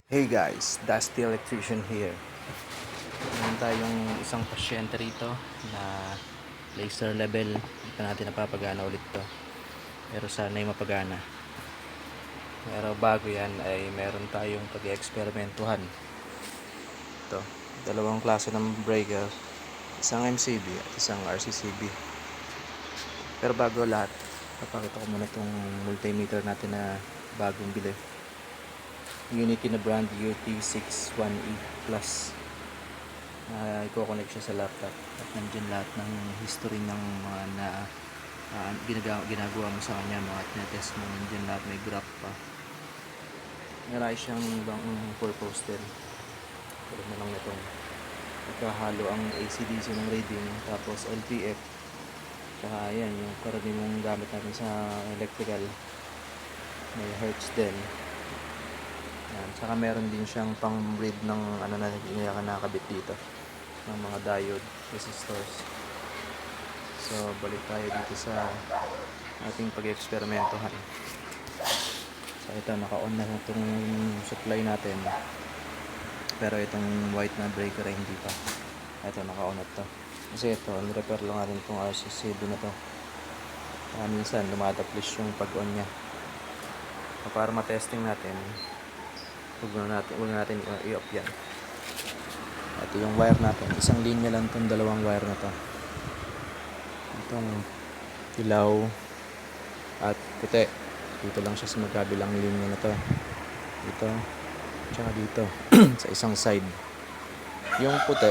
Hey guys, Dusty Electrician here. Meron tayong isang pasyente rito na laser level. Hindi pa natin napapagana ulit to. Pero sana'y mapagana. Pero bago yan ay meron tayong pag-eksperimentuhan. Ito, dalawang klase ng breaker. Isang MCB at isang RCCB. Pero bago lahat, papakita ko muna itong multimeter natin na bagong bili. Unity na brand UT61E Plus. I-connect siya sa laptop at nandiyan lahat ng history ng mga ginagawa mo sa kanya, mga tinetest mo, nandiyan lahat, may graph pa. Meron siyang ibang purpose din. Tulad na lang itong nagkahalo ang AC/DC ng reading, tapos LPF, tsaka yan yung karaniwang gamit natin sa electrical, may hertz din. Yan. Saka meron din siyang pang read ng ano na nakakabit dito ng mga diode resistors. So balik tayo dito sa ating pag-eksperimentohan. So ito, naka-on na itong supply natin, pero itong white na breaker ay hindi pa. Ito, naka-on na ito kasi ito, ni-repair lang natin itong RCCB na ito. Minsan lumataplis yung pag-on nya. So, para matesting natin, huwag natin i-off yan. Ito yung wire natin, isang linya lang itong dalawang wire na to. Itong ilaw at puti, dito lang siya sa magkabilang linya na to, dito tsaka dito sa isang side. Yung puti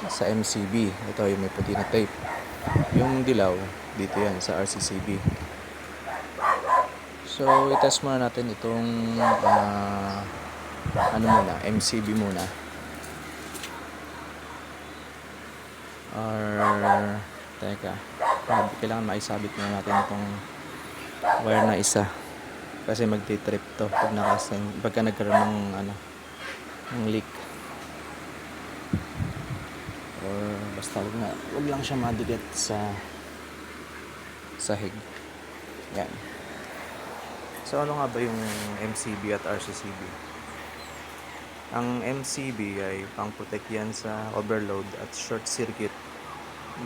sa MCB, ito yung may puti na tape. Yung dilaw dito yan sa RCCB. So i-test muna natin itong MCB muna, or teka, kailangan maisabit muna natin itong wire na isa kasi magti-trip to pagka nagkaroon ng leak, or basta wag lang siya madikit sa sahig. Yan. So ano nga ba yung MCB at RCCB? Ang MCB ay pang protect yan sa overload at short circuit.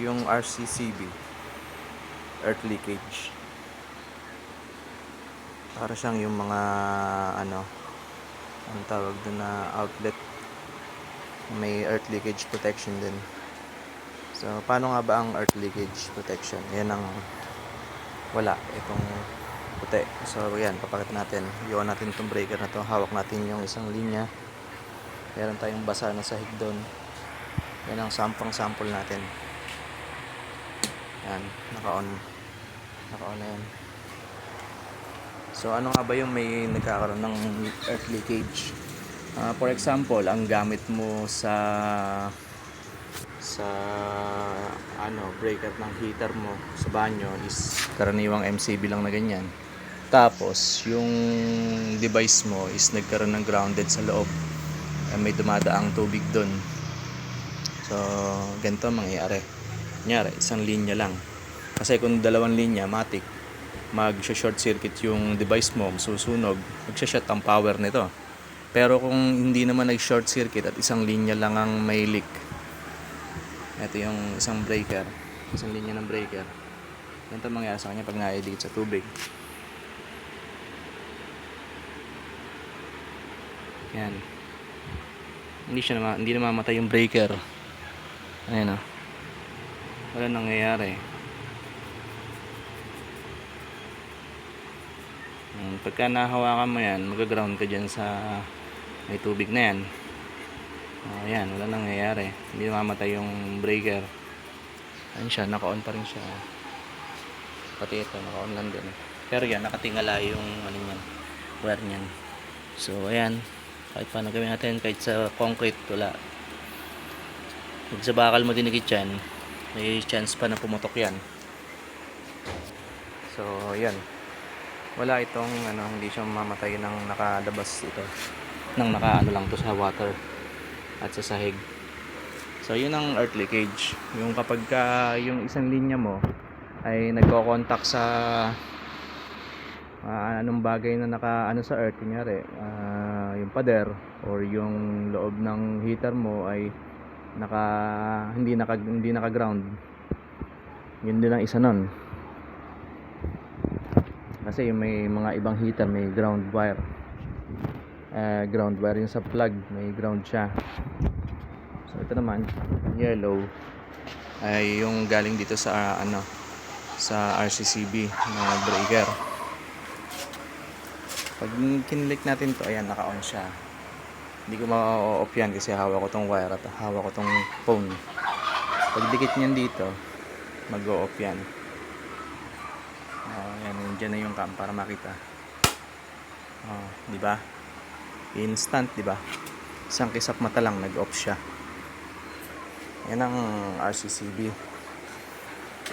Yung RCCB, earth leakage. Para siyang yung mga ang tawag doon na outlet, may earth leakage protection din. So paano nga ba ang earth leakage protection? Yan ang wala itong puti. So yan, papakita natin. I-on natin itong breaker na to. Hawak natin yung isang linya. Meron tayong basa na sahig doon. Yan ang sample natin. Yan, naka-on na yan. So ano nga ba yung may nagkakaroon ng earth leakage? For example, ang gamit mo sa breaker ng heater mo sa banyo is karaniwang MCB lang na ganyan. Tapos yung device mo is nagkaroon ng grounded sa loob, may dumadaang tubig doon. So ganito mangyayari. Kunyari, isang linya lang. Kasi kung dalawang linya, matik, mag-short circuit yung device mo, susunog, mag-shut ang power nito. Pero kung hindi naman nag-short circuit at isang linya lang ang may leak, ito yung isang breaker, isang linya ng breaker, ganito mangyayari sa kanya pag na-idikit sa tubig. Yan. Hindi namamatay yung breaker. Ayan o. Wala nangyayari. Pagka nahawakan mo yan, mag-ground ka dyan sa may tubig na yan. Ayan, wala nangyayari. Hindi namamatay yung breaker. Ayan siya, naka-on pa rin siya. Pati ito, naka-on lang din. Pero yan, nakatingala yung wire nyan. So ayan, kahit paano gawin natin, kahit sa concrete, wala. Pag sa bakal mo dinikit yan, may chance pa na pumutok yan. So yan, wala itong hindi siya mamamatay ng nakadabas ito, nang lang to sa water at sa sahig. So yun ang earth leakage, yung kapag yung isang linya mo ay nagko-contact sa anong bagay na sa earth, kunyari yung pader or yung loob ng heater mo ay hindi naka ground, yun din ang isa nun. Kasi yung may mga ibang heater may ground wire, yung sa plug may ground siya. So ito naman yellow ay yung galing dito sa sa RCCB na breaker. Pag kinlik natin to, ayan, naka-on siya. Hindi ko ma-off yan kasi hawak ko tong wire at hawak ko tong phone. Pag dikit niyan dito, mag-off yan. Ayan, dyan na yung cam para makita. Di ba? Instant, di ba? Isang kisap mata lang, nag-off siya. Yan ang RCCB.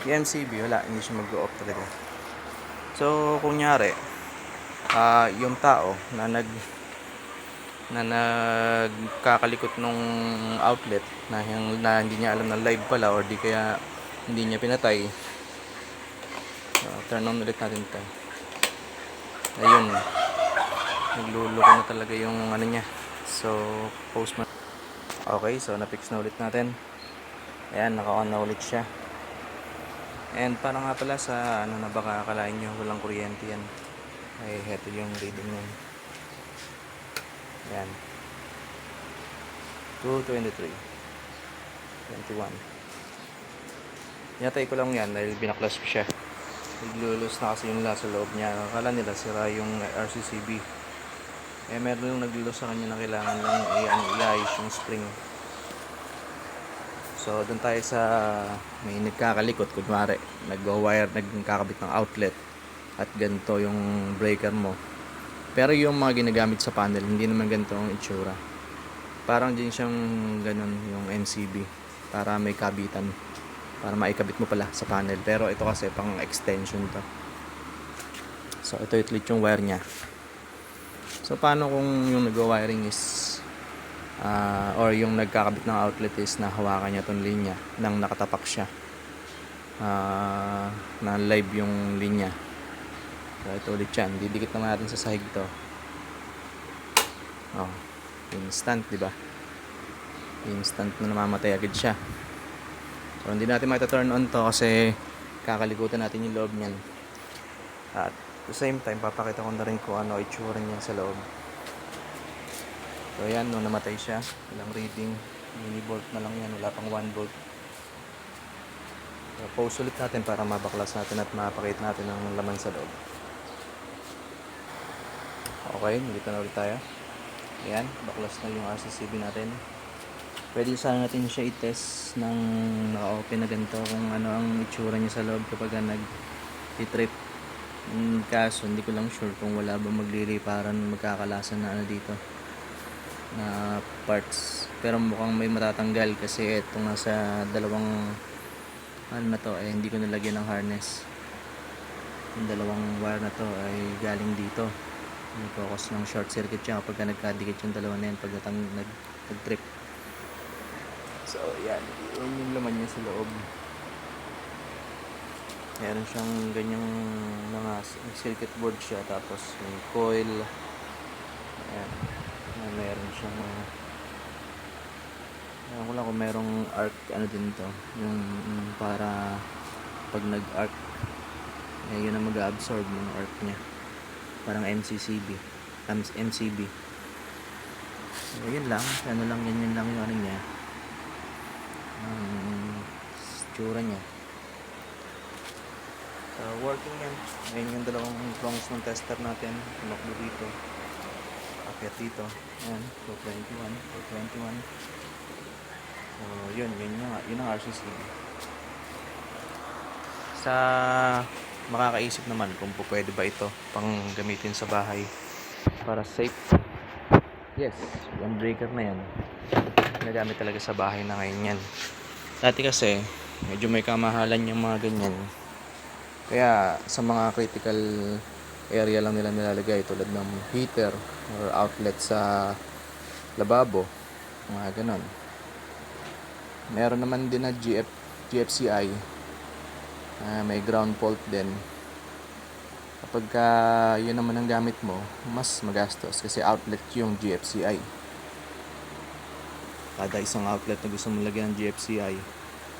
Yung MCB, wala, hindi siya mag-off talaga. So, kunyari, yung tao na nagkakalikot nung outlet na hindi niya alam na live pala or di kaya hindi niya pinatay, turn on ulit natin ito. Ayun, nagluloko na talaga yung ano niya. So post mo. Okay, so na-fix na ulit natin. Ayan, naka-on na ulit siya. And para nga pala sa na baka akalain nyo walang kuryente yan, ay heto yung reading nun. Yan, 223 21. Yatay ko lang yan dahil binaklas ko siya. Naglulus na kasi yung sa loob niya. Akala nila sira yung RCCB. Meron yung naglulus sa kanya na kailangan lang i-ayos yung spring. So doon tayo sa may nagkakalikot, kunwari nag-wire, nagkakabit ng outlet at ganito yung breaker mo. Pero yung mga ginagamit sa panel, hindi naman ganito ang itsura. Parang din siyang ganun yung MCB para may kabitan, para maikabit mo pala sa panel. Pero ito kasi pang extension to. So ito ulit yung wire nya. So paano kung yung nag-wiring is or yung nagkakabit ng outlet is nahawakan niya itong linya nang nakatapak siya, na live yung linya. So ito ulit yan, didikit naman natin sa sahig to. Instant, di ba? Instant na namamatay agad siya. So hindi natin turn on to kasi kakalikutan natin yung loob niyan. At the same time, papakita ko na rin kung ano itsura niyan sa loob. So ayan, nung namatay siya, ilang reading, mini-volt na lang yan, wala pang 1 volt. So pause ulit natin para mabaklas natin at mapakita natin ang laman sa loob. Okay, dito na ulit tayo. Ayan, baklas na yung RCCB natin. Pwede sana natin siya i-test ng naka-open na ganito kung ano ang itsura niya sa loob kapag nag-trip. Kaso hindi ko lang sure kung wala ba magliliparan, magkakalasan na dito na parts. Pero mukhang may matatanggal kasi itong nasa dalawang na to ay hindi ko nilagyan ng harness. Yung dalawang wire na to ay galing dito. Nagkakos ng short circuit siya kapag nagkadikit yung dalawa na yan pag nag-trip. So yan, yun yung laman niya sa loob. Meron siyang ganyang mga circuit board siya, tapos yung coil. Ayan, meron siyang ko lang kung merong arc din to, yung para pag nag-arc yun ang mag-absorb yung arc nya, parang MCB. So yun lang, ganyan lang yung ano nya, tsura nya. So working yan. Ayun yung dalawang prongs ng tester natin, tumakbo dito, akit dito. Ayan, 221. So yun ang RCCB. Sa makakaisip naman kung pwede ba ito pang gamitin sa bahay para safe, yes, yung breaker na yan ginagamit talaga sa bahay na ngayon yan. Dati kasi medyo may kamahalan yung mga ganyan, kaya sa mga critical area lang nila nilalagay, tulad ng heater or outlet sa lababo, mga ganon. Meron naman din na GFCI, may ground fault din Kapag yun naman ang gamit mo, mas magastos kasi outlet yung GFCI. Kada isang outlet na gusto mong lagyan ng GFCI,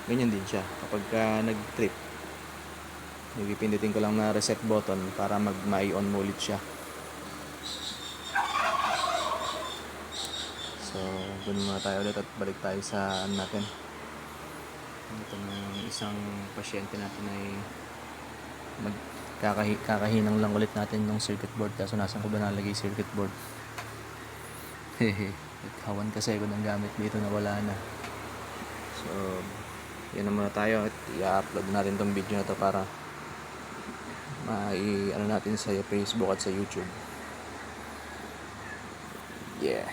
ganyan din siya. Kapag nag-trip, pipindutin ko lang na reset button para mag-on mo ulit siya. So, dun muna tayo ulit at balik tayo sa natin. Ito na isang pasyente natin ay kakahinang lang ulit natin ng circuit board. Kaso nasan ko ba nalagay circuit board? Hehe, nagkawan kasi ako ng gamit dito na wala na. So, yun na muna tayo at i-upload natin tong video na to para natin sa Facebook at sa YouTube. Yeah.